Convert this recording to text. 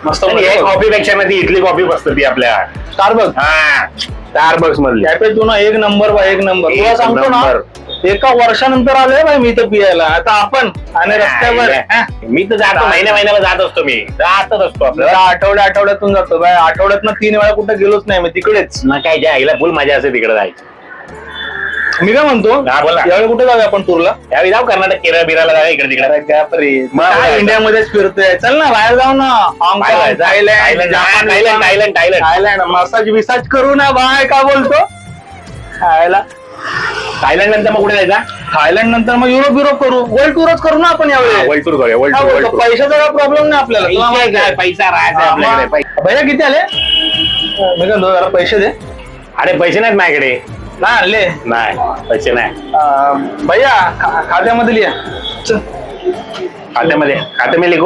मस्त कॉफी पेक्षा ना ती इडली कॉफी बसत ती आपल्या स्टारबक्स. हा स्टारबक्स मधली कॅफे तू ना एक नंबर बा, एक नंबर. तुला एक सांगतो ना, नंबर. एका वर्षानंतर आलोय बाई मी इथं पियायला. आता आपण आणि रस्त्यावर मी तर जातो, महिन्याला जात असतो, मी जातच असतो आपल्याला. आठवड्यातून जातो बाय. आठवड्यातनं 3 वेळा कुठे गेलोच नाही मी तिकडेच. ना काय ज्या आईला फुल मजा असते तिकडे जायची. मी काय म्हणतो, हा, बोला. यावेळी कुठे जाऊया आपण टूरला? त्यावेळी जाऊ कर्नाटक, केरळ बिराला जाऊ, इकडे तिकडे. काय इंडियामध्येच फिरतोय, चल ना बाहेर जाऊ ना. हाँगकाँग, Thailand, Japan, Thailand. Massage visage करू ना बाय. काय बोलतो? थायलंड नंतर मग कुठे जायचा? थायलंड नंतर मग युरोप करू. वर्ल्ड टूरच करू ना आपण यावेळी. वर्ल्ड टूर करूया. World tour. पैशाचा काय प्रॉब्लेम नाही आपल्याला. पैसा राहायचा आपल्याकडे. भैया किती आले? मी काय जरा पैसे दे. अरे पैसे नाहीत माझ्याकडे. नाही आणले. नाही पैसे नाही भैया खात्यामध्ये लिहा. खाते में लिखो.